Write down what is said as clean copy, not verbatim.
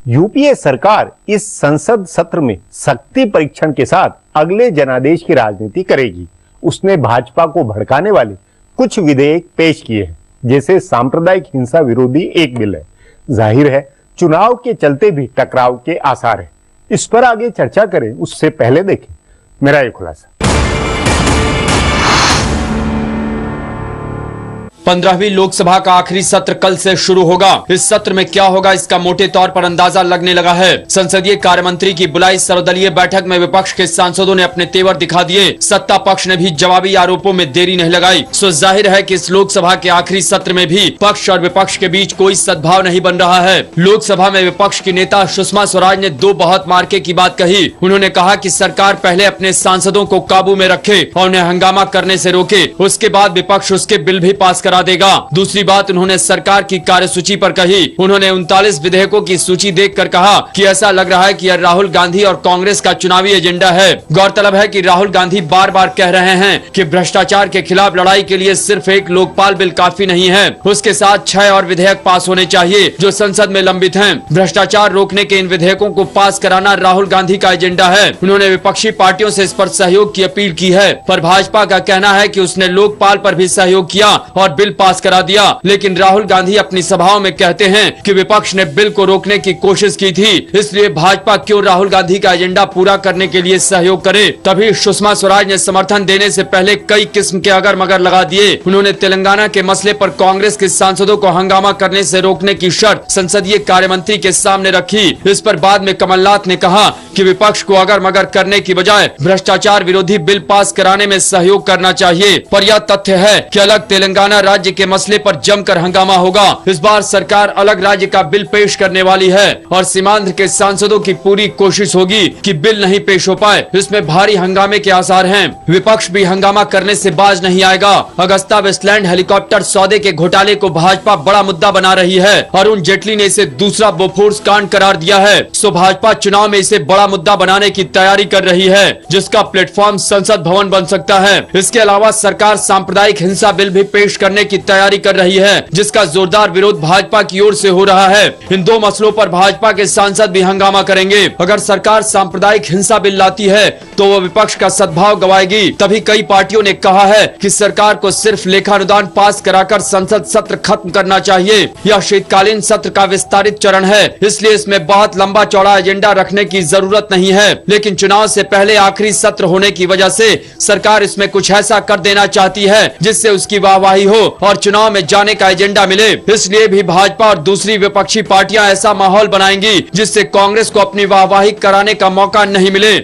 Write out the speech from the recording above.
UPA सरकार इस संसद सत्र में शक्ति परीक्षण के साथ अगले जनादेश की राजनीति करेगी। उसने भाजपा को भड़काने वाले कुछ विधेयक पेश किए हैं, जैसे सांप्रदायिक हिंसा विरोधी एक बिल है। जाहिर है चुनाव के चलते भी टकराव के आसार है। इस पर आगे चर्चा करें उससे पहले देखें मेरा ये खुलासा। 15वीं लोकसभा का आखिरी सत्र कल से शुरू होगा। इस सत्र में क्या होगा इसका मोटे तौर पर अंदाजा लगने लगा है। संसदीय कार्य मंत्री की बुलाई सर्वदलीय बैठक में विपक्ष के सांसदों ने अपने तेवर दिखा दिए। सत्ता पक्ष ने भी जवाबी आरोपों में देरी नहीं लगाई। सो जाहिर है कि इस लोकसभा के आखिरी सत्र में भी पक्ष और विपक्ष के बीच कोई सद्भाव नहीं बन रहा है। लोकसभा में विपक्ष की नेता सुषमा स्वराज ने दो बहुत मार्के की बात कही। उन्होंने कहा कि सरकार पहले अपने सांसदों को काबू में रखे और उन्हें हंगामा करने से रोके, उसके बाद विपक्ष उसके बिल भी पास करा देगा। दूसरी बात उन्होंने सरकार की कार्यसूची पर कही। उन्होंने 39 विधेयकों की सूची देखकर कहा कि ऐसा लग रहा है कि यह राहुल गांधी और कांग्रेस का चुनावी एजेंडा है। गौरतलब है कि राहुल गांधी बार बार कह रहे हैं कि भ्रष्टाचार के खिलाफ लड़ाई के लिए सिर्फ एक लोकपाल बिल काफी नहीं है, उसके साथ 6 और विधेयक पास होने चाहिए जो संसद में लंबित हैं। भ्रष्टाचार रोकने के इन विधेयकों को पास कराना राहुल गांधी का एजेंडा है। उन्होंने विपक्षी पार्टियों से इस पर सहयोग की अपील की है, पर भाजपा का कहना है कि उसने लोकपाल पर भी सहयोग किया और बिल पास करा दिया। लेकिन राहुल गांधी अपनी सभाओं में कहते हैं कि विपक्ष ने बिल को रोकने की कोशिश की थी, इसलिए भाजपा क्यों राहुल गांधी का एजेंडा पूरा करने के लिए सहयोग करे। तभी सुषमा स्वराज ने समर्थन देने से पहले कई किस्म के अगर मगर लगा दिए। उन्होंने तेलंगाना के मसले पर कांग्रेस के सांसदों को हंगामा करने से रोकने की शर्त संसदीय कार्य मंत्री के सामने रखी। इस पर बाद में कमलनाथ ने कहा कि विपक्ष को अगर मगर करने की बजाय भ्रष्टाचार विरोधी बिल पास कराने में सहयोग करना चाहिए। पर यह तथ्य है कि अलग तेलंगाना राज्य के मसले पर जमकर हंगामा होगा। इस बार सरकार अलग राज्य का बिल पेश करने वाली है और सीमांध्र के सांसदों की पूरी कोशिश होगी कि बिल नहीं पेश हो पाए। इसमें भारी हंगामे के आसार हैं। विपक्ष भी हंगामा करने से बाज नहीं आएगा। अगस्ता वेस्टलैंड हेलीकॉप्टर सौदे के घोटाले को भाजपा बड़ा मुद्दा बना रही है। अरुण जेटली ने इसे दूसरा बोफोर्स कांड करार दिया है। सो भाजपा चुनाव में इसे बड़ा मुद्दा बनाने की तैयारी कर रही है, जिसका प्लेटफॉर्म संसद भवन बन सकता है। इसके अलावा सरकार सांप्रदायिक हिंसा बिल भी पेश करने की तैयारी कर रही है, जिसका जोरदार विरोध भाजपा की ओर से हो रहा है। इन दो मसलों पर भाजपा के सांसद भी हंगामा करेंगे। अगर सरकार सांप्रदायिक हिंसा बिल लाती है तो वो विपक्ष का सद्भाव गवाएगी। तभी कई पार्टियों ने कहा है कि सरकार को सिर्फ लेखानुदान पास कराकर संसद सत्र खत्म करना चाहिए। यह शीतकालीन सत्र का विस्तारित चरण है, इसलिए इसमें बहुत लंबा चौड़ा एजेंडा रखने की जरूरत नहीं है। लेकिन चुनाव से पहले आखिरी सत्र होने की वजह से सरकार इसमें कुछ ऐसा कर देना चाहती है जिससे उसकी वाहवाही हो और चुनाव में जाने का एजेंडा मिले। इसलिए भी भाजपा और दूसरी विपक्षी पार्टियां ऐसा माहौल बनाएंगी जिससे कांग्रेस को अपनी वाहवाही कराने का मौका नहीं मिले।